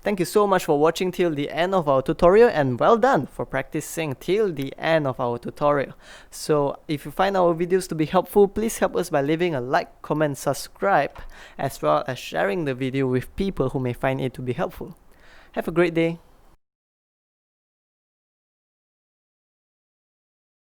Thank you so much for watching till the end of our tutorial, and well done for practicing till the end of our tutorial. So if you find our videos to be helpful, please help us by leaving a like, comment, subscribe, as well as sharing the video with people who may find it to be helpful. Have a great day.